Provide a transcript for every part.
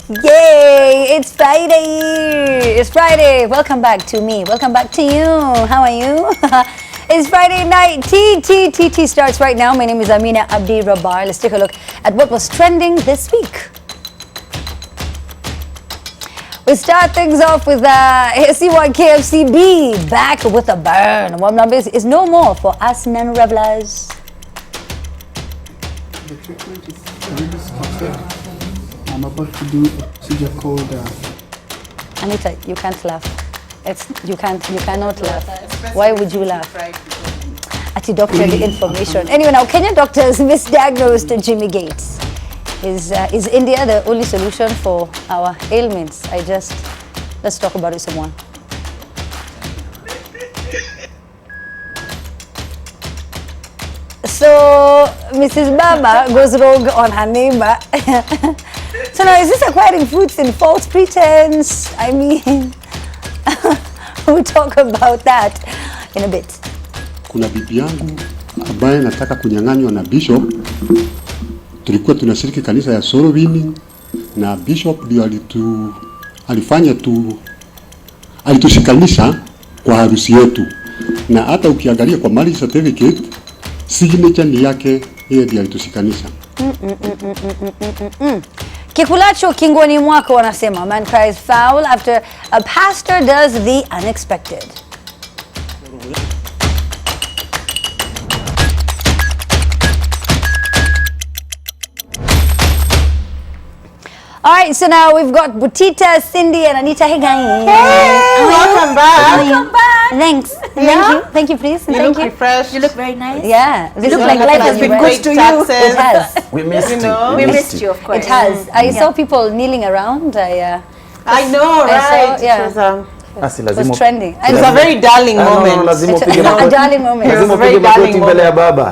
Yay! It's Friday! It's Friday! Welcome back to me. Welcome back to you. How are you? It's Friday night. TT starts right now. My name is Amina Abdi Rabar. Let's take a look at what was trending this week. We start things off with SC1 KFCB back with a burn. One number is no more for us non-revelers. The treatment is really started. I'm about to do a procedure called Anita, you can't laugh. You cannot laugh. Why would you laugh? Ati doctor the information. Anyway, now Kenyan doctors misdiagnosed Jimmy Gates. Is India the only solution for our ailments? Let's talk about it some more. So Mrs. Baba goes rogue on her neighbor. So now is this acquiring fruits in false pretense? I mean, we'll talk about that in a bit. Kuna bibi yangu ambaye nataka kunyang'anywa na bishop. Tulikuwa tunashiriki kanisa ya Solo Winning na bishop ndio alitushikanisha kwa harusi yetu. Na hata ukiangalia kwa marriage certificate signature ni yake, yeye ndiye alitushikanisha. Kikulacho kingoni mwako wanasema. Man cries foul after a pastor does the unexpected. All right, so now we've got Butita, Cindy, and Anita. Hey guys. Hey, welcome back. Welcome back. Thanks. Yeah. Thank you, please. You Thank look you. refreshed. You look very nice. Yeah, this You looks like look life like has you've been paid good to you. taxes. It has. We missed You you. know? We missed you, of course. It has. I saw people kneeling around. I know, right? yeah. It was trending. was a very darling moment. A darling moment. It was a very darling moment.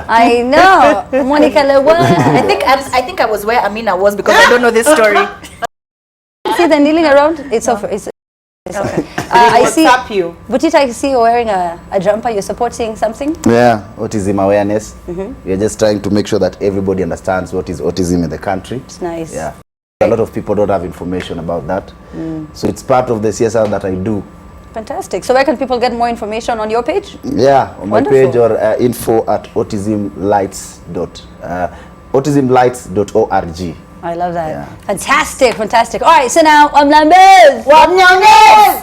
I know. Monica Lewa. I think I was where Amina was because I don't know this story. See the kneeling around? It's over. It's okay. I see. You. Butita, I see you wearing a jumper. You're supporting something? Yeah, autism awareness. We are just trying to make sure that everybody understands what is autism in the country. It's nice. Yeah. A lot of people don't have information about that. So it's part of the CSR that I do. Fantastic. So where can people get more information? On your page? Yeah, on Wonderful. my page or info@autismlights.org. I love that. Yeah. Fantastic. All right, so now, Wamlambes.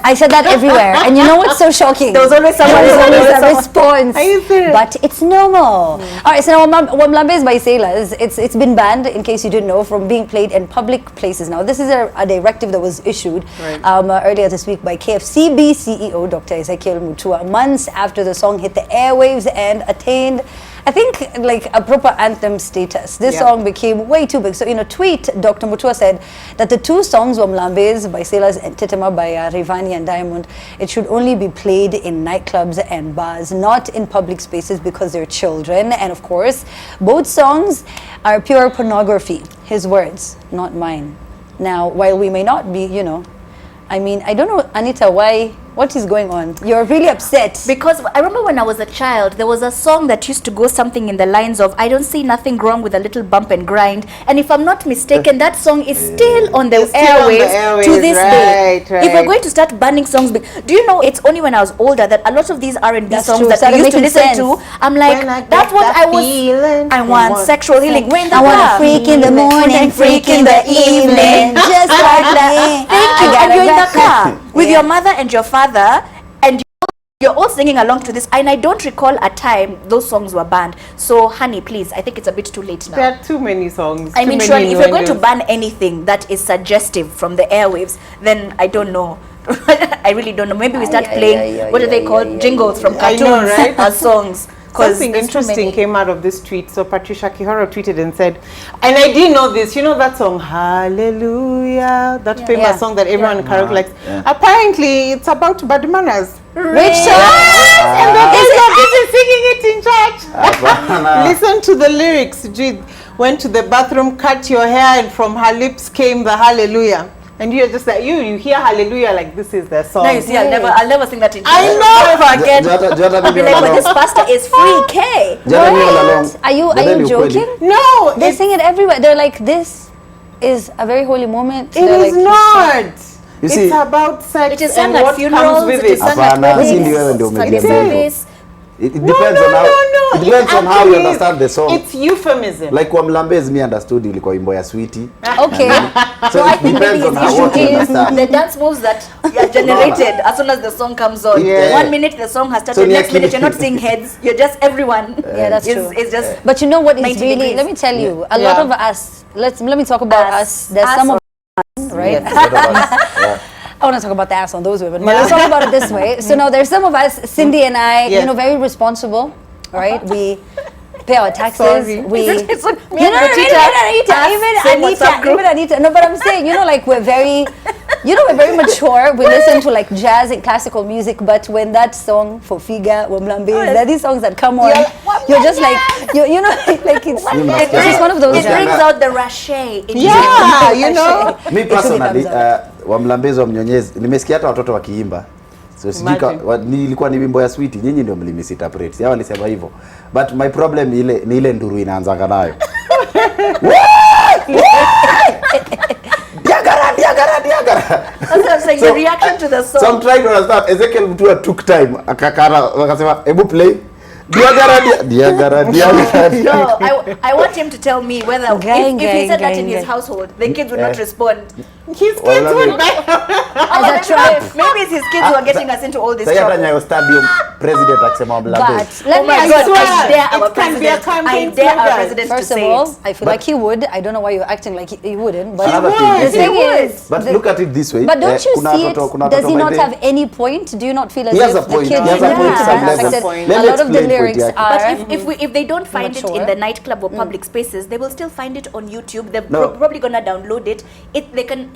I said that everywhere. And you know what's so shocking? There was always someone. There's always a response. Are you serious? But it's normal. All right, so now Wamlambes by sailors, it's been banned, in case you didn't know, from being played in public places. Now, this is a directive that was issued earlier this week by KFCB CEO Dr. Ezekiel Mutua, months after the song hit the airwaves and attained, I think, like a proper anthem status. This song became way too big. So in a tweet, Dr. Mutua said that the two songs, Wamlambes by Sailors and Tetema by Rivani and Diamond, it should only be played in nightclubs and bars, not in public spaces because they're children. And of course, both songs are pure pornography. His words, not mine. Now, while we may not be, I mean, I don't know, Anita, what is going on? You're really upset. Because I remember when I was a child, there was a song that used to go something in the lines of, I don't see nothing wrong with a little bump and grind. And if I'm not mistaken, that song is still on the airwaves to this day. Right. If we're going to start banning songs, do you know, it's only when I was older that a lot of these R&B songs that we used to listen to, I'm like, that's what I want sexual healing. I want a freak in the morning, freak in the evening, just like that. Thank you. And you're in the car with your mother and your father, and you're all singing along to this. And I don't recall a time those songs were banned. So, honey, please, I think it's a bit too late now. There are too many songs. I mean, surely, if you're going to ban anything that is suggestive from the airwaves, then I don't know. I really don't know. Maybe we start playing, what are they called? Jingles from cartoons as songs. Something interesting came out of this tweet. So Patricia Kihoro tweeted and said, and I didn't know this, you know that song, Hallelujah, that famous song that everyone in karaoke likes. Apparently, it's about bad manners. Which song? And the is singing it in church. Listen to the lyrics. Went to the bathroom, cut your hair, and from her lips came the hallelujah. And you're just like, you hear hallelujah like this is the song. No, you see, I'll never sing that in church. I know. Never again. I'll be like, but this pastor is free K. What? Are you joking? No. They sing it everywhere. They're like this. is a very holy moment. It is not. You It's see, about sex It is and sung at what funerals, comes with it it. is sung at Hapana, weddings, si ndio wewe ndio Sunday umejaribu hivyo. service. It depends on how it depends on how you understand the song. It's euphemism. Like kwa Mlambezi, me understood ilikuwa wimbo ya Sweetie. Okay. So I it think depends maybe on his how issue what you is understand. the dance moves that are generated as soon as the song comes on. Yeah. 1 minute the song has So started, next next minute you're minute- not seeing heads, you're just everyone. Yeah, that's is, true. is just But you know what is 90 really, degrees. let me tell you, a lot Yeah. of us, let me talk about us. There's Us some or of us, right? A lot of us, yeah. I want to talk about the ass on those women, but let's talk about it this way. So now there's some of us, Cindy and I, Yes. you know, very responsible, right? We pay our taxes. Sorry. We, It's like me you and know, Rachita, us, same even WhatsApp group. Anita. No, but I'm saying, you know, like we're very, you know, we're very mature. We listen to like jazz and classical music, but when that song for Figa, Wamlambe, there are these songs that come on, you're just like, you know, like it's just one of those. It brings out the rache in Yeah, you know. Me personally, comes Wamlambezi wa Mnyonyezi, nimesikia hata watoto wakiimba. So sijui nilikuwa ni wimbo ya Sweetie, nyinyi ndio mlimisinterpret. Yao walisema hivyo. But my problem ni ile nduru inaanzaga nayo. Diagara. That's what I'm saying, the reaction to the song. So I'm trying to understand. Ezekiel Mutua took time. Akasema, "Ebu play." Diagara. No, I want him to tell me whether if he said that in his household, the kids would not respond. His kids would back. As a trap. Maybe it's his kids who are getting us into all this Sasa hata trouble. Nyayo Stadium president akisema Wamlambezi. But let Oh me my ask God, you a I question. dare our It can be a president. I campaign dare our slogan. president to First of say all, it. I feel like he would. I don't know why you're acting like he wouldn't. But Another thing, the you see, thing is, but look at it this way. but don't you kuna see it? watoto- kuna Does he watoto not by the- have any point? Do you not feel as He has if a the point. kids He has a need point to some be level. affected? Let A me lot of the explain point lyrics yake. are. But if they don't find it in Mature. the nightclub or public spaces, they will still find it on YouTube. They're No. probably gonna download it.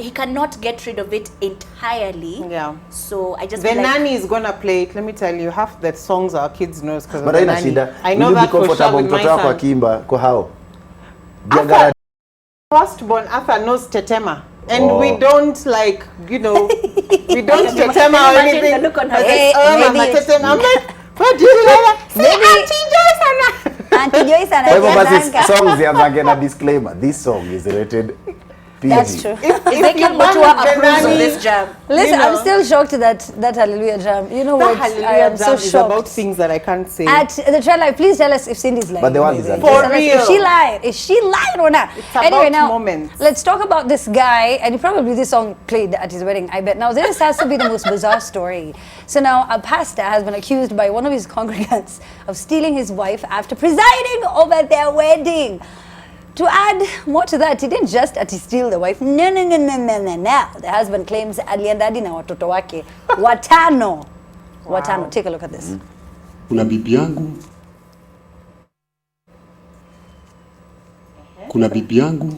He cannot get rid of it entirely. Yeah. So I just The feel like nanny is gonna play it. Let me tell you, half the songs our kids knows because of But the haina nanny. shida. I know Will you that be for sure comfortable with my mtoto wako son. akiimba kwa hao? Arthur, Diagara. firstborn Arthur knows tetema. And Oh. we don't like, you know, we don't Can you tetema or imagine anything. the look on her But face? it's, Maybe mama, it's- tetema. I'm like, what do you like? Maybe- Auntie Joyce, Auntie Joyce Kwa hivyo basi anajiananga. songs zianzange na disclaimer. This song is rated PG. That's true. Ezekiel you Mutua bang the approves of nanny- this jam. Listen, You I'm know. still shocked that Hallelujah jam. You know That what? I Hallelujah am so jam is shocked. about things that I can't say. At the trailer, please tell us if Cindy's lying. But the one baby. is a Please lie. tell For us real. If she lied, is she lying or not? It's Anyway, about now moments. let's talk about this guy, and probably this song played at his wedding. I bet. Now this has to be the most bizarre story. So now a pastor has been accused by one of his congregants of stealing his wife after presiding over their wedding. To add more to that, he didn't just steal the wife. No. The husband claims alienda hadi na watoto wake watano. Watano. Take a look at this. Kuna bibi yangu, kuna bibi yangu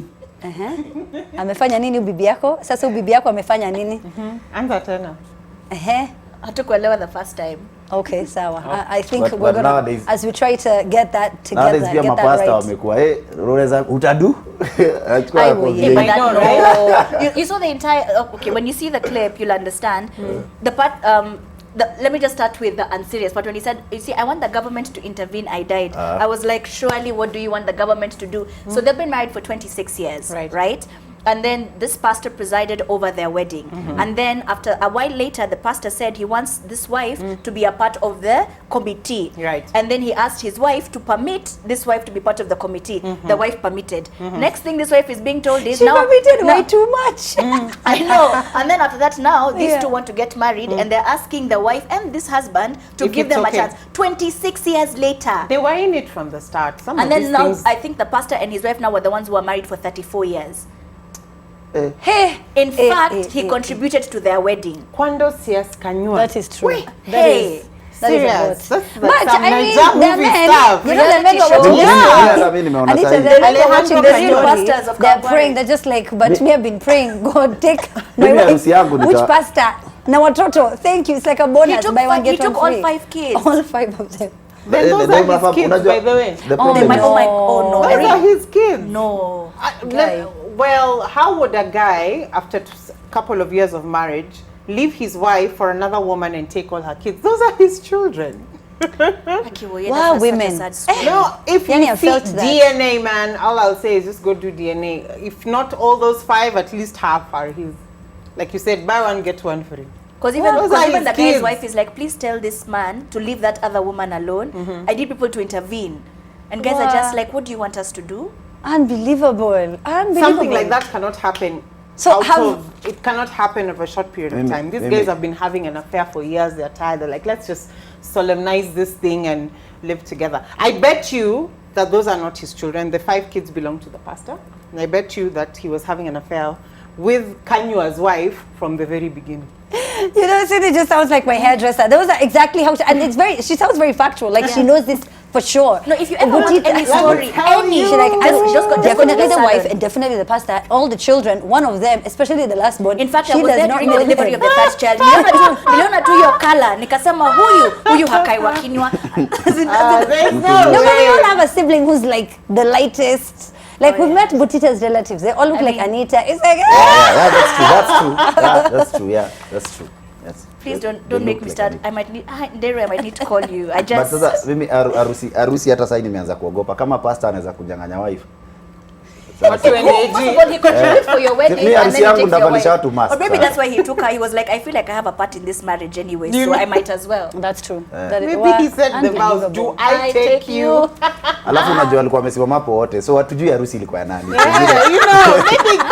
Amefanya nini bibi yako? Sasa bibi yako amefanya nini? Anza tena. Hatukuelewa the first time. Okay, sawa. I think But we're gonna, nowadays- as we try to get that together, Nowadays pia get that mapasta right. wamekuwa Roreza utadu. Achukua I hapo will, vile. yeah, But but that, no. You saw the entire. Okay, when you see the clip, you'll understand. The part. Let me just start with the unserious part. When he said, "You see, I want the government to intervene. I died." I was like, "Surely, what do you want the government to do?" So they've been married for 26 years, right? And then this pastor presided over their wedding. And then after a while later, the pastor said he wants this wife to be a part of the committee. Right. And then he asked his wife to permit this wife to be part of the committee. The wife permitted. Next thing this wife is being told is She now permitted way too much. I know. And then after that, now these Yeah. two want to get married, and they're asking the wife and this husband to If give it's them okay. a chance. 26 years later. They were in it from the start. Some And of these then now, things. I think the pastor and his wife now were the ones who were married for 34 years. Hey, In fact, he contributed to their wedding. Quando sias kanywa. that is true. Hey, That is a Serious. lot. That's But some I mean, Naija the movie men, stuff. you know, the men were Reality watching show. this Yeah. movie. Mimi nimeona Anita, sahihi. the men were watching the this real movie. pastors of They're Kawangware. praying. They're just like, but me have been praying. God, take my Mimi wife. harusi yangu Which nika- pastor? Na watoto. Thank you. It's like a bonus. took Buy one, five- get he took one all free. 5 kids. All 5 of them. Then those Ndio are his unafahamu, kids, unajua, by the way. the problem my, is- oh my, oh no. Those are his kids. No. Guy. Well, how would a guy, after a couple of years of marriage, leave his wife for another woman and take all her kids? Those are his children. Wow, women. No, if Yani, I you see felt that. DNA, man, all I'll say is just go do DNA. If not all those 5, at least half are his. Like you said, buy one, get one free. Because even, Those are even the his guy's kids. wife is like, please tell this man to leave that other woman alone. I need people to intervene. And guys are just like, what do you want us to do? Unbelievable. Unbelievable. Something like that cannot happen. So It cannot happen over a short period of time. These guys have been having an affair for years. They're tired. They're like, let's just solemnize this thing and live together. I bet you that those are not his children. The 5 kids belong to the pastor. And I bet you that he was having an affair with Kanyua's wife from the very beginning. You know, Cindy just sounds like my hairdresser. That was exactly how she sounds very factual. Like she knows this for sure. No, if you ever want any story, she's like, just go definitely to the wife salon. and definitely the pastor, all the children, one of them, especially the last born. In fact, she I was does there not during know the delivery him. of the first child. Niliona tu your color. Nikasema huyu hakaiwa kinywa. There's no No, but we way. all have a sibling who's like the lightest. Like we've met Butita's relatives. They all look like Anita. It's like, Yeah, that's true. Yeah, that's true. Yes. Please They don't make look me like start. Anita. I might need Ndero, I might need to call you. I But just sasa mimi harusi hata sasa nimeanza kuogopa kama pastor anaweza kunyang'anya wife. Watu wenyeji. First of all, he contributed for your wedding Mi and harusi then he yangu takes your ndavalisha wife. watu mask. Or maybe that's why he took her. He was like, I feel like I have a part in this marriage anyway, so I might as well. that's true. That is Maybe he said the vows, do I take you? Alafu unajua alikuwa amesimama hapo wote. So hatujui harusi ilikuwa ya nani. Yeah, you know, maybe.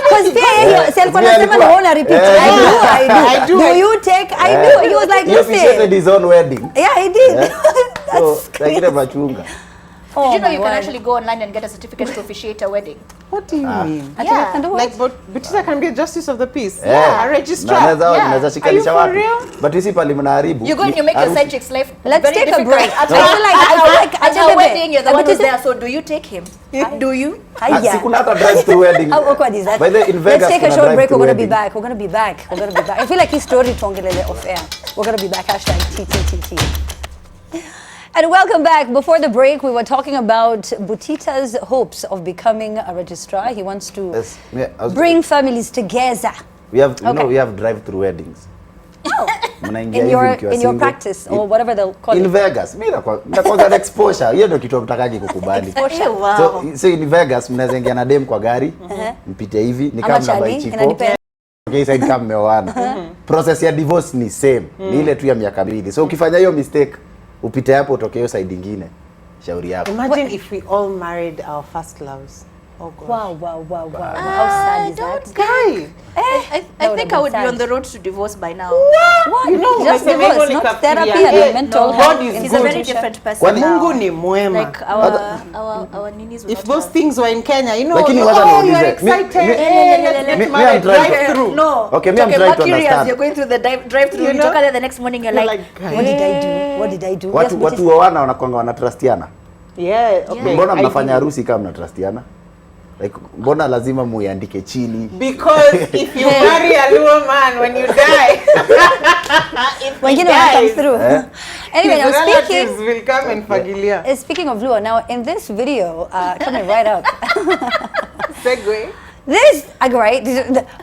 Because pia si alikuwa anasema na ona repeat. I do. Do you take? I do. He was like, He officiated listen. his own wedding. Yeah, he did. So like ile machunga. Did you know my you can word. actually go online and get a certificate to officiate a wedding? What do you mean? Yeah. Can do what? Like, but Butita can be a justice of the peace. Yeah. A registrar. Naweza Are you shikanisha for watu. real? But you see pale mnaharibu. You go and you make your side chick's life Let's very take a difficult. break. At I feel like at her wedding, you're the one who's there. So do you take him? Do you? Si kuna hata drive through wedding. How awkward is that? By the way, in Vegas, let's take a kuna short break. drive-through We're gonna be wedding. back. We're gonna be back. We're gonna be back. I feel like his story tongelele off air. We're gonna be back. Hashtag TTTT. And welcome back. Before the break, we were talking about Butita's hopes of becoming a registrar. He wants to Yes. Yeah, bring families together. we have Okay. we have drive through weddings. Mnaingia In hivi your mkiwa in your single. practice or whatever they'll call In it. Vegas, mimi nakwanga exposure. Hiyo ndio kitu mtakaji kukubali. So in Vegas mnaweza ingia na dem kwa gari, mpite hivi ni kama Ama na chali, chipo. inadepend. Okay, side kama mmeoana. Process ya divorce ni same. Ni ile tu ya miaka 2. So ukifanya hiyo mistake, upite hapo utoke hiyo side nyingine. Shauri yako. Imagine if we all married our first loves. Oh God. Wow. How sad is that? Guy. I think I would be on the road to divorce by now. What? You know, Just umesema hivyo divorce, not nikafikiria, therapy and eh, mental no, health. God is He's a good. very different person Kwani now. Mungu ni mwema. Like our ninis will If not those have. things were in Kenya, you know, Lakini oh, wacha you're niulize. excited. Me, I'm trying Drive through. No. Okay, me, I'm Okay, trying to curious, understand. you're going through the drive-through. You You know? talk there the next morning, you're You're like, like, What did I do? What did I do? Yes, Watu waoana wanakuanga wanatrustiana. yeah, okay. Mbona I mnafanya do. harusi kama mnatrustiana? Like mbona lazima muiandike chini? Because if you marry a Luo man when you die, if he Wengine wana come dies, through. Anyway, his now relatives will come and fagilia. speaking of Luo, now in this video, coming right up, Segue. this, right,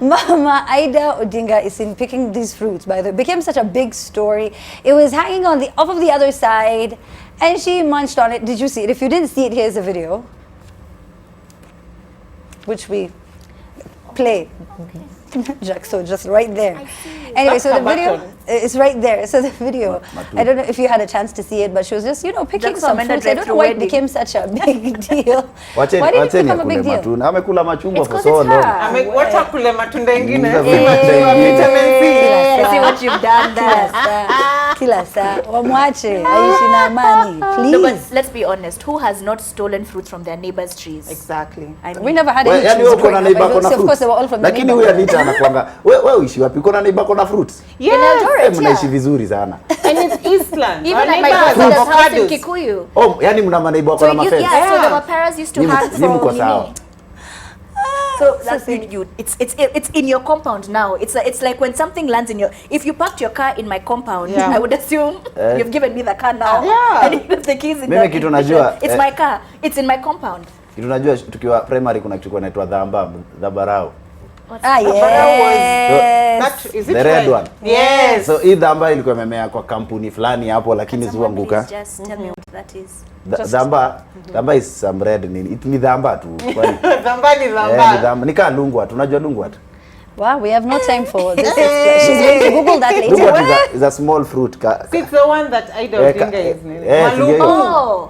Mama Ida Odinga is seen picking these fruits, by the way. It became such a big story. It was hanging on the off of the other side, and she munched on it. Did you see it? If you didn't see it, here's the video, which we play. Jack, so just right there. Anyway, so the video is right there. So the video, I don't know if you had a chance to see it, but she was just, picking Jackson some ameenda fruits. I don't know drive-thru why it wedding. became such a big deal. Why did it Wacheni become a big akule deal? matunda. Amekula machungwa It's for 'cause so it's long. her. Wacha kule matunda ingine. Vitamin C. I see what you've done there. Kila saa wamwache aishi na amani, No, please. but let's be honest. Who has not stolen fruit from their neighbors' trees? Exactly. I mean, We never had Well, any yani trees wewe uko na growing up. neighbor kona So of course fruits. they were all from the Lakini huyu neighborhood. Anita anakuanga, wewe uishi wapi? Uko na neighbor kona fruits? Yes. Eldoret, Mnaishi yeah. vizuri sana. And it's Eastland. Even Our at my neighbor has grandmother's house in avocados. Kikuyu. Oh, yani mna maneighbor So kona mafence. so the Yeah. Maparas used to Ni hang mko from sawa. Nini. So that's it's in your compound now. It's like when something lands in your. If you parked your car in my compound, Yeah. I would assume you've given me the car now. Yeah. And if the keys in Mimi the kitu najua, it's my car. It's in my compound. Kitu najua tukiwa primary kuna kitu kinaitwa dhabarau. Ah, yes. That, is it The red one. Yes. So hii dhamba ilikuwa imemea kwa kampuni fulani hapo lakini zuanguka. Just tell me what that is. Dhamba is some red nini. It ni dhamba tu. Dhamba ni dhamba. Ni kaa lungwat. Unajua lungwat? Wow, we have no time for this. She's going to Google that later. Lungwat is a small fruit. It's the one that I don't think is.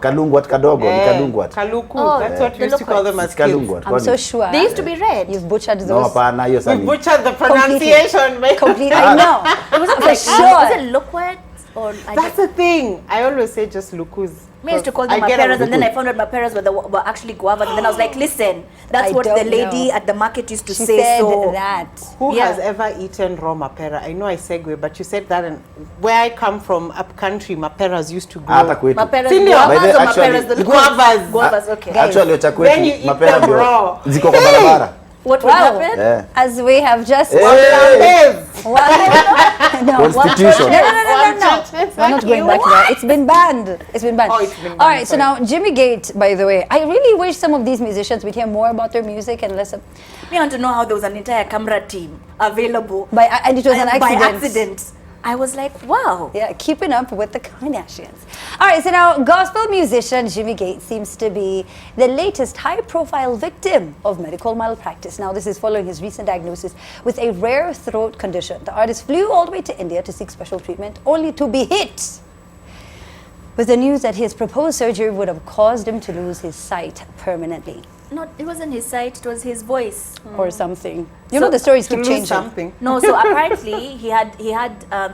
Kalungwat kadogo. Ni kalungwat. Kaluku. That's what we used to call them as kids. I'm so sure. They used to be red. You've butchered those. No, hapana hiyo sani. We butchered the pronunciation. Completely. I know. It wasn't For like, sure. was it loquat? Or That's the thing. I always say just lukus. I used to call them maperas, and then I found out maperas were actually guavas, and then I was like, listen, that's what the lady at the market used to say. Said so that. Who has ever eaten raw mapera? I know I segue, but you said that, and where I come from, up country, maperas used to grow. Hata kwetu. maperas, Senior. maperas, the Guavas. Guavas, okay. Actually wacha When you kwetu eat mapera them ndio raw. ziko kwa barabara. What would happen? Yeah. As we have just... Constitution. No. We're not going back there. It's been banned. It's been banned. Oh, it's been banned. All right, so now Jimmy Gate, by the way, I really wish some of these musicians would hear more about their music and less of... Me want to know how there was an entire camera team available. And it was an accident. By accident. I was like, wow. Yeah, keeping up with the Kardashians. All right, so now gospel musician Jimmy Gates seems to be the latest high-profile victim of medical malpractice. Now, this is following his recent diagnosis with a rare throat condition. The artist flew all the way to India to seek special treatment, only to be hit with the news that his proposed surgery would have caused him to lose his sight permanently. No, it wasn't his sight, it was his voice. Or something. You know the stories keep changing. Something. No, so apparently he had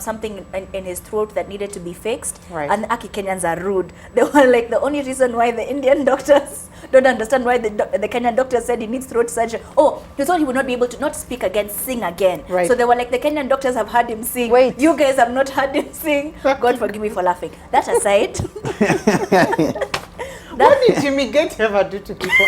something in his throat that needed to be fixed. Right. And Aki Kenyans are rude. They were like, the only reason why the Indian doctors don't understand why the Kenyan doctor said he needs throat surgery. Oh, he thought he would not be able to not speak again, sing again. Right. So they were like, the Kenyan doctors have heard him sing. Wait. You guys have not heard him sing. God forgive me for laughing. That aside. What did Jimmy Gate ever do to people?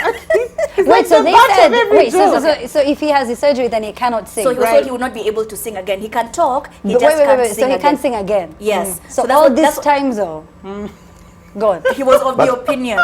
Wait, so they said, so if he has his surgery, then he cannot sing. So he was told he would not be able to sing again. He can talk, he just can't sing So he again. can't sing again? Yes. So that's all what- this that's time though, go on. He was of the opinion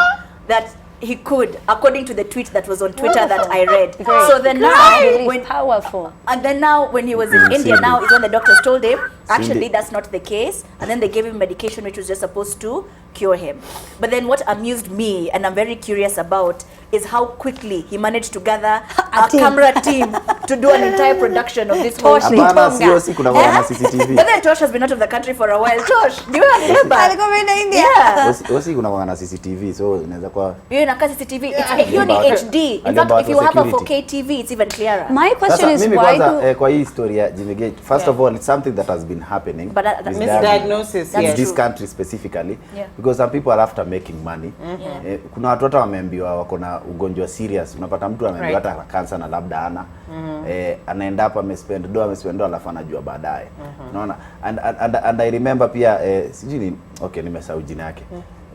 that he could, according to the tweet that was on Twitter that I read. So then now, Really powerful. and then now when he was in India, Cindy. now is when the doctors told him, actually Cindy. that's not the case. And then they gave him medication which was just supposed to cure him. But then what amused me, and I'm very curious about, is how quickly he managed to gather a team. camera team to do an entire production of this whole Tosh thing. Hapana, Litonga. sio siku na wana CCTV. But then Tosh has been out of the country for a while. Tosh, do you remember? Yeah. Wasi kuna wana CCTV so inaweza kwa You're in a CCTV. It's you need HD. In fact, Aliomba if you have a security. 4K TV, it's even clearer. My question Sasa is mimi why kwanza do... kwa hii story ya Jimmy Gate, first of all it's something that has been happening. But that- Misdiagnosis, That's in yes. this true. country specifically Yeah. because some people are after making money. Yeah. Kuna watu hata wameambiwa wako na ugonjwa serious. Unapata mtu ameambiwa hata cancer na labda ana anaenda hapa amespend do alafu anajua baadaye. Unaona? And I remember pia sijui ni okay nimesahau jina yake.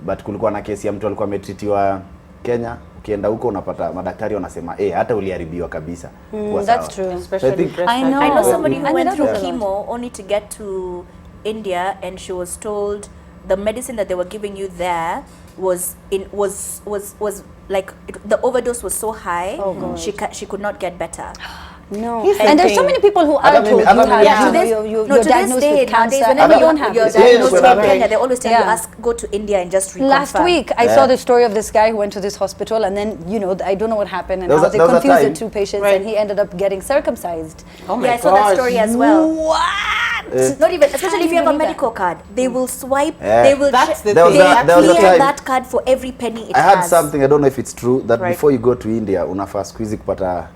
But kulikuwa na kesi ya mtu alikuwa ametritiwa Kenya. Ukienda huko unapata madaktari wanasema hata uliharibiwa kabisa. Kwa sawa. That's true. Especially So I think- breast I know. I know cancer. somebody who And went that through happens. chemo only to get to India, and she was told the medicine that they were giving you there was like the overdose was so high, she could not get better. No. He's And there's so thinking- many people who are Other told maybe- other maybe- Yeah, you're to this diagnosed day, with cancer. nowadays, And whenever we don't have you're this. diagnosed with Yeah. Kenya, they always tell you Yeah. go to India and just reconfirm. Last week, I saw the story of this guy who went to this hospital, and then, I don't know what happened, and There was how a- they there was a confused the time- two patients, Right. and he ended up getting circumcised. Oh my Yeah, I saw that gosh. story as well. What? Not even, especially if you have a believe that. medical card, they will swipe. Yeah. They will. That's the There was thing. a- there was a clear time- that card for every penny it I has. heard something, I don't know if it's true, that Right. before you go to India, unafaa siku hizi kupata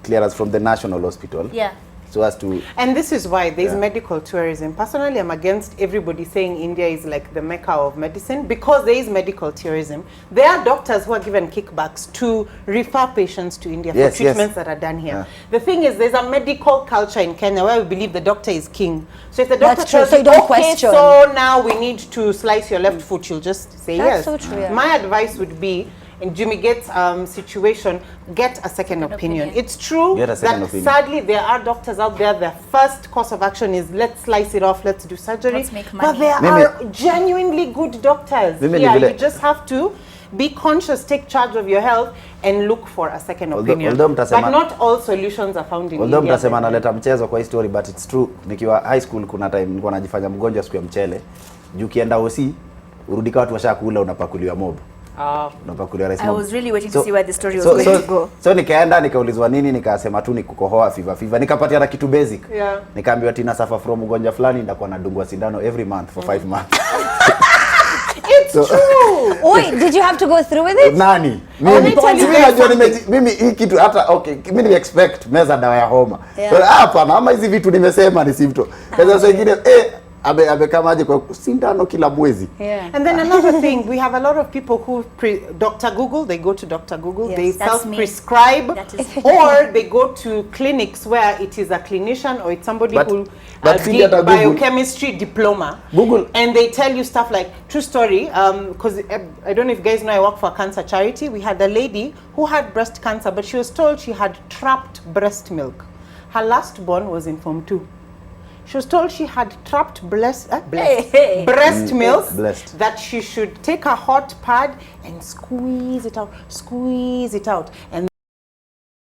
clearance from the national hospital. Yeah. So as to And this is why there's Yeah. medical tourism. Personally, I'm against everybody saying India is like the mecca of medicine, because there is medical tourism. There are doctors who are given kickbacks to refer patients to India Yes, for treatments that are done here. Yeah. The thing is, there's a medical culture in Kenya where we believe the doctor is king. So if the doctor That's true, tells so you, you don't okay, question. so now we need to slice your left foot, you'll just say That's yes. so true, yeah. My advice would be, in Jimmy Gates' situation, get a second opinion. It's true Get a second that opinion. sadly there are doctors out there, their first course of action is let's slice it off, let's do surgery. Let's make But money. there Mimi- are genuinely good doctors. Mimi ni Yeah, vile- you just have to be conscious, take charge of your health, and look for a second opinion. But not all solutions are found in India. Although mtasema analeta mchezo kwa hii story, but it's true. Nikiwa high school kuna time nilikuwa najifanya mgonjwa siku ya mchele. Juu kienda OC, urudika watu washakula unapakuliwa mob. Unapakuliwa rice mob. I was really waiting to see where the story was going to go. So nikaenda nikaulizwa nini, nikasema tu ni kukohoa fever. Nikapatia na kitu basic. Yeah. Nikaambiwa tina suffer from ugonjwa fulani ndakuwa nadungwa sindano every month for 5 months. It's true. Wait, did you have to go through with it? Nani? Mimi hii kitu hata okay, mimi ni expect meza dawa ya homa. Hapana, ama hizi vitu nimesema ni symptom. Sasa wengine abe kamaje kwa sindano kila mwezi. And then another thing, we have a lot of people who Dr. Google, they go to Dr. Google, Yes, they self-prescribe, or they go to clinics where it is a clinician or it's somebody who did biochemistry diploma. Google. And they tell you stuff like, true story, because I don't know if you guys know, I work for a cancer charity. We had a lady who had breast cancer, but she was told she had trapped breast milk. Her last born was in Form 2. She was told she had trapped breast milk, that she should take a hot pad and squeeze it out, and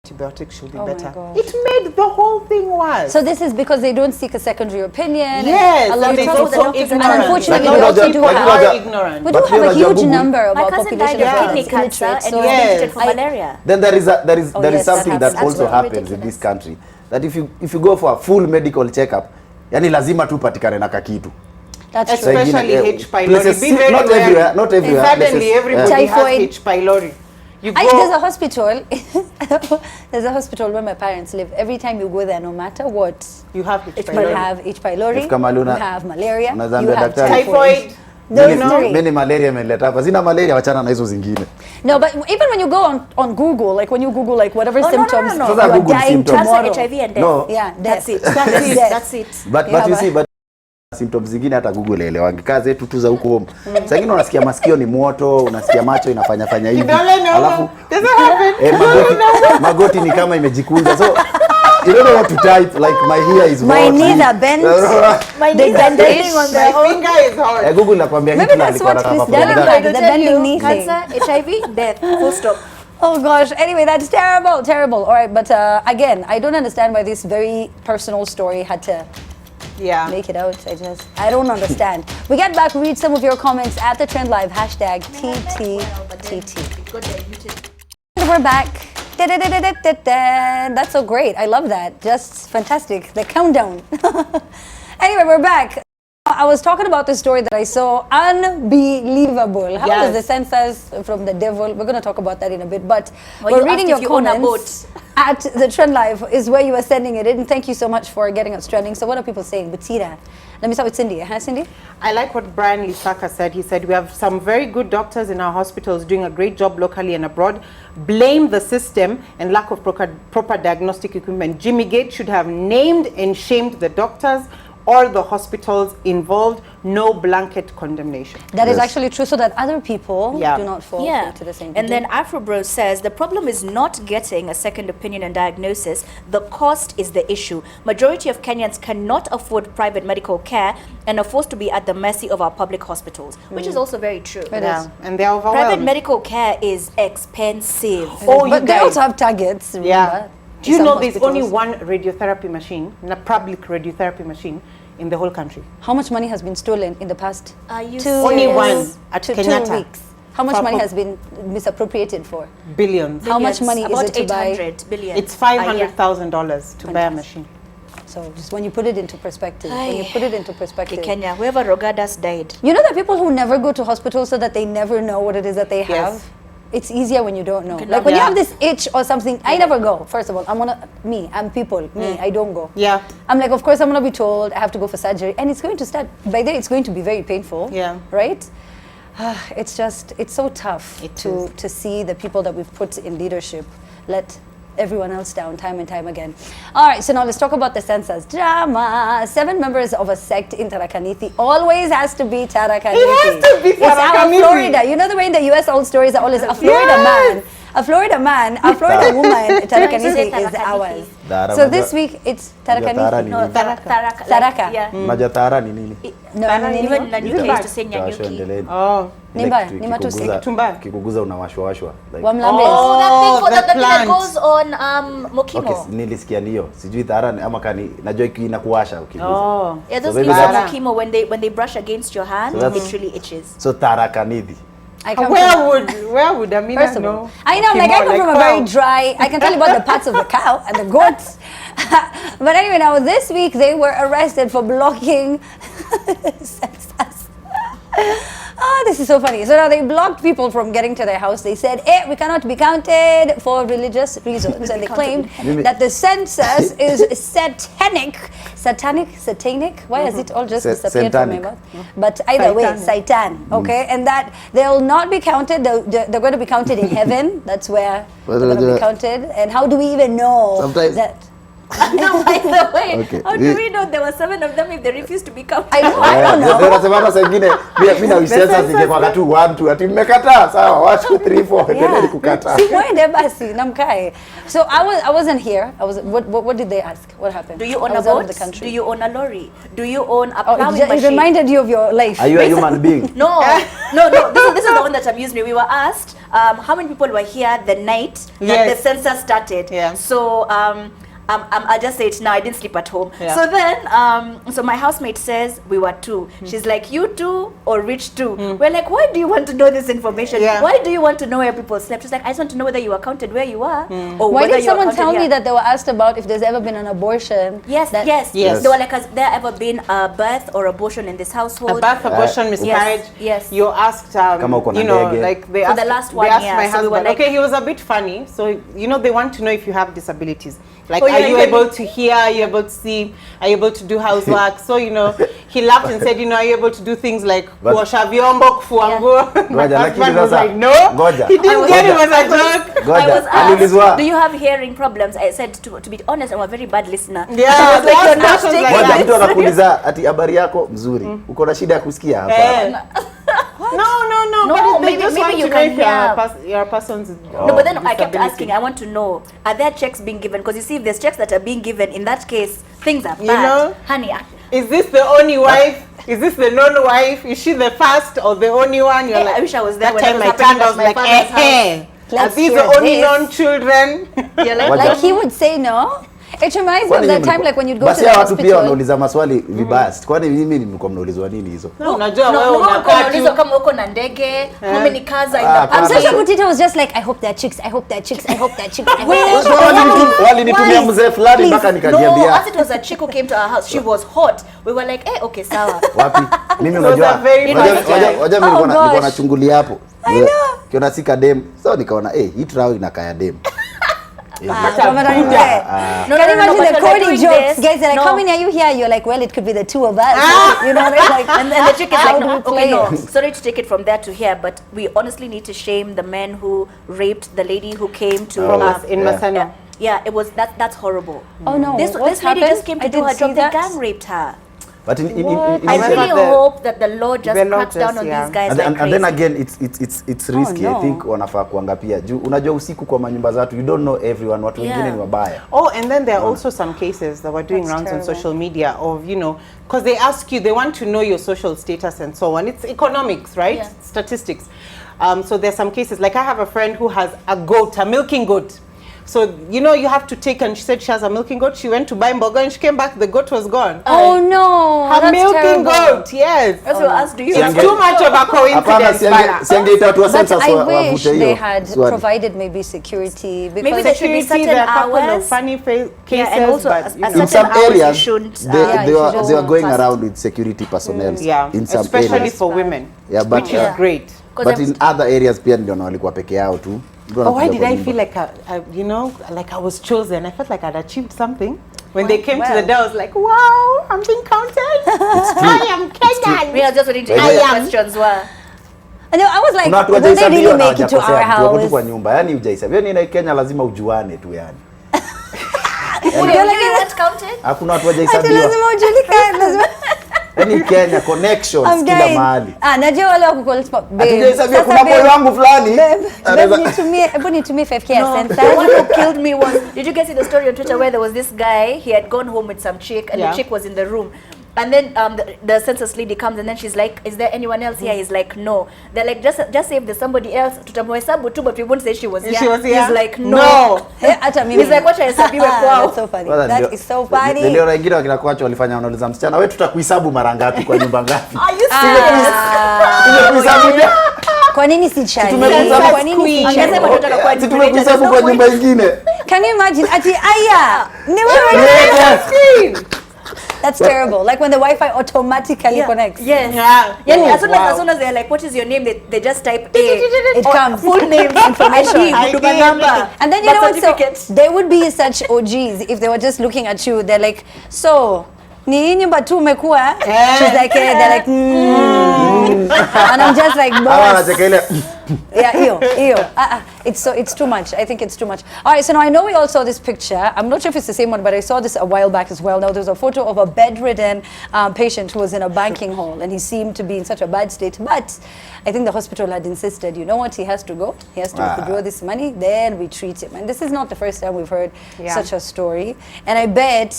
antibiotics should be better. It made the whole thing worse. So this is because they don't seek a secondary opinion. Yes, a lot and of also ignorant. And unfortunately, Like, we also do have ignorant. We do have a huge number of My our cousin population died of of kidney cancer illiterate. and So was treated for malaria. Then there is yes, something that also absolutely happens in this country, that if you go for a full medical checkup, yani lazima tu patikane na kakitu. That's true. Especially H. pylori. Not everywhere. Suddenly everybody has H. pylori. There's a hospital. There's a hospital where my parents live. Every time you go there, no matter what, you have H. you pylori. have H. pylori. You have malaria. You have typhoid. Many malaria imeleta hapa. Sina malaria, wachana na hizo zingine. No, but even when you go on Google, like when you Google like whatever symptoms, no. you are dying tomorrow. HIV and death. No. Yeah, That's it. That's it. But you see, but symptoms zingine hata Google elewangi. Kazi yetu tu za huko home. Sasa ingine unasikia masikio ni moto, unasikia macho inafanya hivi. Alafu magoti ni kama imejikunja. So you don't know what to type, like my ear is my knees are bent. My knees are bending on their own. Finger is hard. Google nakwambia Maybe that's what Chris Darling the bending knee thing. Cancer, HIV, death. Full stop. Oh gosh, anyway, that's terrible. All right, but again, I don't understand why this very personal story had to make it out. I don't understand. We get back, read some of your comments at the Trend Live, #TTTT. We're back. That's so great. I love that. Just fantastic. The countdown. Anyway, we're back. I was talking about the story that I saw. Unbelievable. How was the census from the devil? We're going to talk about that in a bit. But we're reading your comments at the Trend Live is where you are sending it in. Thank you so much for getting us trending. So what are people saying? Butira. Let me start with Cindy. Huh, Cindy? I like what Brian Lisaka said. He said, we have some very good doctors in our hospitals doing a great job locally and abroad. Blame the system and lack of proper diagnostic equipment. Jimmy Gates should have named and shamed the doctors or the hospitals involved. No blanket condemnation. That is actually true, so that other people do not fall into the same thing. And then Afrobro says, the problem is not getting a second opinion and diagnosis. The cost is the issue. Majority of Kenyans cannot afford private medical care and are forced to be at the mercy of our public hospitals, which is also very true. And they're overwhelmed. Private medical care is expensive. But they also have targets, remember? Do you know there's only one radiotherapy machine, a public radiotherapy machine, in the whole country? How much money has been stolen in the past 2 years? Only one at Kenyatta. 2 weeks. How much money has been misappropriated for? Billions. How much money About is it to buy? 800 billion. It's $500,000 to buy a machine. So just when you put it into perspective, Kenya, whoever Rogadas died. You know that people who never go to hospitals so that they never know what it is that they have? It's easier when you don't know. Like when you have this itch or something, I never go. First of all, I don't go. Yeah. I'm like, of course I'm gonna be told I have to go for surgery, and it's going to start, by then it's going to be very painful. Yeah. Right? It's so tough to see the people that we've put in leadership let everyone else down time and time again. All right, so now let's talk about the census drama. 7 members of a sect in Tharaka Nithi. Always has to be Tharaka Nithi. It has to be Tharaka Nithi. It's our Florida. You know the way in the US all stories are always a Florida man. a Florida man, a Florida woman, Tharaka Nithi is ours. So this week it's Tharaka Nithi. No, Tharaka. Tharaka. Yeah. Unajua ni nini? No, Even Nanyuki used to say Nyanyuki. Oh. Nimba, Nimba to say. Kikuguza unawashwa. Like, Wamlambe. Oh, that thing that plant. goes on Mokimo. okay, nilisikia hiyo. Sijui Tharaka ama kani najua inakuwasha ukiguza. Oh. Yeah, those So leaves maybe of Mokimo when they brush against your hand, So it really itches. So Tharaka Nithi. Where would Amina First of know? all, I know, like I come from a very dry. I can tell you about the parts of the cow and the goats. But anyway, now this week they were arrested for blocking census. Oh, this is so funny. So now they blocked people from getting to their house. They said, we cannot be counted for religious reasons. And they claimed that the census is satanic. Why has it all just disappeared from my mouth? But either way, Satan. Okay, and that they'll not be counted. They're going to be counted in heaven. That's where they're going to be counted. And how do we even know that? No, by the way, Okay. how do we know there were 7 of them if they refused to be counted? I don't know. Ndio nasema saa nyingine mimi na census ingekuwa tu 1 2 ati mmekataa sawa 1 2 3 4 ndio kukataa. Si mwende basi namkae. So I wasn't here. What did they ask? What happened? Do you own a boat? Do you own a lorry? Do you own a plowing machine? It reminded you of your life. Are you a human being? No. This is the one that amused me. We were asked how many people were here the night that the census started. Yeah. So I'll just say it now. I didn't sleep at home. Yeah. So then, so my housemate says we were 2. She's like, you 2 or rich 2? We're like, why do you want to know this information? Yeah. Why do you want to know where people slept? She's like, I just want to know whether you were counted where you are, or Why whether did you were someone counted tell me here. that they were asked about if there's ever been an abortion? Yes. They were like, has there ever been a birth or abortion in this household? A birth, abortion, miscarriage. Yes. You're asked, you know, like they asked, the last 1 they asked year, my so we husband. were like, Okay, he was a bit funny. So, you know, they want to know if you have disabilities. Like, Oh, are yeah, you yeah. able to hear? Are you able to see? Are you able to do housework? So, you know, he laughed and said, you know, are you able to do things like kuosha vyombo, kufua nguo? My husband was like, no. He didn't get it. Was a joke. I was asked, do you have hearing problems? I said, to be honest, I'm a very bad listener. Yeah, I was like, that's you're not questions taking like Ngoja it mtu anakuuliza ati habari yako mzuri. Uko na shida ya kusikia hapa. No. No, But they maybe just want you to know can if you're hear. you're a person's. No, but then I kept disability. asking, I want to know, are there checks being given? Because you see, if there's checks that are being given, in that case, things are bad. You know? Honey, Is this the only wife? Is this the non-wife? Is she the first or the only one? You're I wish I was there that when time it was I turned, I was happening like, at my father's Are Let's these hear the only this. non-children? you're like, Like he would say no. It reminds me of that time like when you'd go to basi the hao watu pia hospital. wanauliza maswali vibaya. Kwani mimi nilikuwa mnaulizwa nini hizo? No, unajua wewe no, unakaa tu. kama uko na ndege, how many cars are in Ah, the I'm party? Sasha Butita was just like, I hope they're chicks, I hope they're chicks, I hope they're chicks, I hope they're chicks. Walinitumia mzee fulani mpaka No, nikajiambia as it was a chick who came to our house, she was hot. We were like, okay, sawa. wapi? Mimi It was unajua. a very Unajua nice guy. mimi Oh, nilikuwa gosh. nachungulia hapo. I know. Kiona sika dem. So nikaona hii trao inakaa dem. No, Can you imagine but the when corny they're doing jokes? this, Guys, they're like, no. how many are you here? You're like, well, it could be the 2 of us. You know, they're like, And the chick is how like, do no, we okay, play no. it? Sorry to take it from there to here, but we honestly need to shame the men who raped the lady who came to From us in Masano. Yeah, it was that's horrible. Oh no, This what lady happened? just came to I do didn't her job. see The that. gang raped her. But in I Remember really the- hope that the law just the law cracks down just, on yeah. these guys and, like and crazy. then again it's risky. no. I think wanafaa kuangapia juu unajua usiku kwa manyumba zatu you don't know everyone, watu wengine Yeah. ni wabaya. Oh, and then there are also some cases that were doing rounds on social media of, you know, because they ask you, they want to know your social status and so on. It's economics, right? Yeah. Statistics. So there's some cases, like I have a friend who has a goat, a milking goat. So, you know, you have to take, and she said she has a milking goat. She went to buy mboga and she came back, the goat was gone. Oh no, Her that's milking terrible. goat, yes. Also asked, do you It's too much of a Hapana, coincidence. Bala. siangeita watu wa But census I wavute wish hiyo. they had swali. provided maybe security because Maybe there should be Security, certain there are a couple hours. of funny cases, Yeah, and also but, a you know. In certain some hours you areas, shouldn't, they you were shouldn't going pass. around with security personnel. Yeah, in some especially areas. for women, Yeah, but which is great. but in other areas pia ndio na walikuwa peke yao tu. Oh, why did I feel like, you know, like I was chosen? I felt like I'd achieved something. When they came to the door, I was like, wow, I'm being counted. I am Kenyan. We are just waiting to I hear the am. questions were. And I was like, kuna watu will they wajaisabiwa really na make it to our wajakosea tu house? kwa nyumba. Yani hujaisabiwa ni Kenya lazima ujuane tu yani. Would you like that counted? Hakuna watu Ati wajaisabiwa. lazima ujulikane, lazima Yaani Kenya connections I'm kila dying. mahali. Najua wale wako call spot. Hatujahesabia kuna boy wangu fulani. Babe, nitumie 5K ya Census. The one who killed me was, did you guys see the story on Twitter where there was this guy, he had gone home with some chick and the chick was in the room. And then the census lady comes and then she's like, is there anyone else here? He's like, no. They're like, just say if there's somebody else, tutamhesabu tu, but we won't say she was here. She was here. He's like, no. He's like, wacha hesabiwe kwao. That's so funny. That is so funny. Ndio wengine wakina kwacho walifanya wanauliza msichana, wewe tutakuhesabu mara ngapi kwa nyumba ngapi? Are you serious? Tumekuhesabu. Kwa nini si chai? Tumekuhesabu. Kwa nini si Angesema chai? tutaka kwa Tumekuhesabu kwa nyumba nyingine. Can you imagine? Ati aya. Ni wewe. That's terrible. Like when the Wi-Fi automatically connects. Yes. Yeah. As soon as they're like, what is your name? They just type A. It comes. Full name, information, huduma number. And then you know what? So they would be such OGs if they were just looking at you. They're like, so ni nyumba tu umekuwa? She's like, they're like, and I'm just like, boss. Yeah, it's too much. I think it's too much. All right, so now I know we all saw this picture. I'm not sure if it's the same one, but I saw this a while back as well. Now there's a photo of a bedridden patient who was in a banking hall, and he seemed to be in such a bad state. But I think the hospital had insisted, you know what, he has to go. He has to withdraw this money, then we treat him. And this is not the first time we've heard such a story. And I bet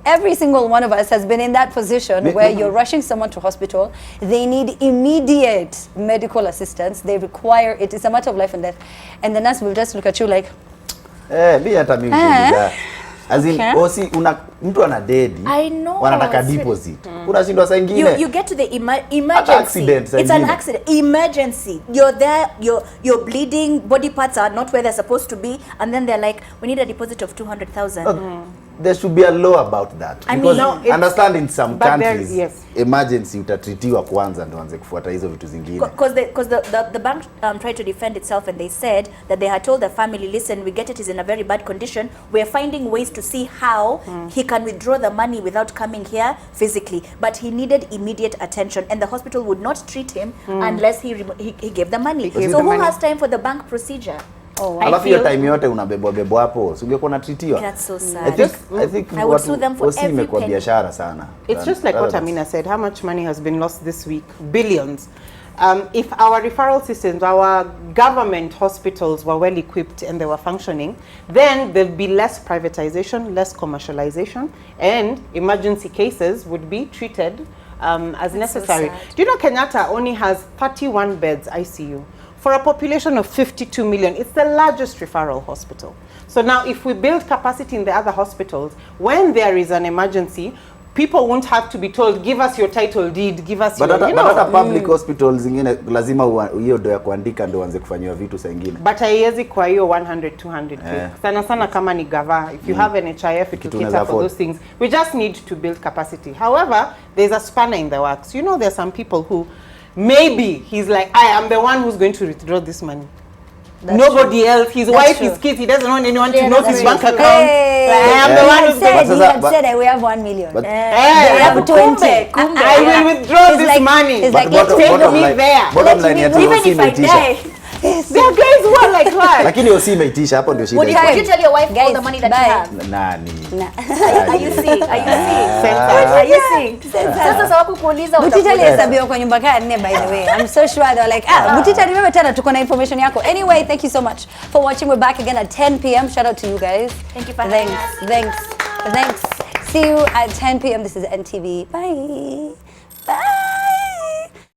every single one of us has been in that position where you're rushing someone to hospital. They need immediate medical assistance. They require it. It's a matter of life and death. And the nurse will just look at you like, mimi hata mimi ndio. As in, osi mtu ana dedi. I know. Wanataka deposit. Unashindwa saa nyingine. You get to the emergency. It's an accident. Emergency. You're there, you're bleeding, body parts are not where they're supposed to be, and then they're like, we need a deposit of 200,000. There should be a law about that. I because mean, understand in some countries, yes. emergency utatritiwa kwanza ndio anze kufuata hizo vitu zingine. Because the bank tried to defend itself and they said that they had told the family, listen, we get it is in a very bad condition. We're finding ways to see how he can withdraw the money without coming here physically. But he needed immediate attention and the hospital would not treat him unless he gave the money. So who has time for the bank procedure? Alafu hiyo time yote unabebwa hapo. Singekuwa na treatiwa. That's so sad. I think I would sue them for every imekuwa penny. biashara sana. It's just like what Amina said. How much money has been lost this week? Billions. If our referral systems, our government hospitals were well equipped and they were functioning, then there'd be less privatization, less commercialization, and emergency cases would be treated as necessary. So sad. Do you know Kenyatta only has 31 beds ICU? For a population of 52 million, it's the largest referral hospital. So now if we build capacity in the other hospitals, when there is an emergency, people won't have to be told, give us your title deed, give us your, you know. But hata public hospitals zingine lazima hiyo ndio ya kuandika ndio anze kufanywa vitu zingine. But haiwezi kwa hiyo 100 200 sana sana kama ni gava. If you have an HIF, it will cater for those things. We just need to build capacity. However, there's a spanner in the works. You know, there's some people who maybe he's like, I am the one who's going to withdraw this money. Nobody else, his wife, his kids, he doesn't want anyone to know his bank account. I am the one who's going to... He had said, we have 1 million. But we have 20. I will withdraw this money. It's like, let's take me there. Bottom line yetu Even if I die. There are guys who are like that. Lakini osi imeitisha hapo ndio shida. Would you tell your wife all the money that you have? Nani? Are you seeing? Are you seeing? Sasa sababu kuuliza Butita alihesabiwa kwa nyumba kaa 4 by the way. I'm so sure they're like, Butita ni wewe tena tuko na information yako. Anyway, thank you so much for watching. We're back again at 10 p.m. Shout out to you guys. Thank you for having us. Thanks. See you at 10 p.m. This is NTV. Bye.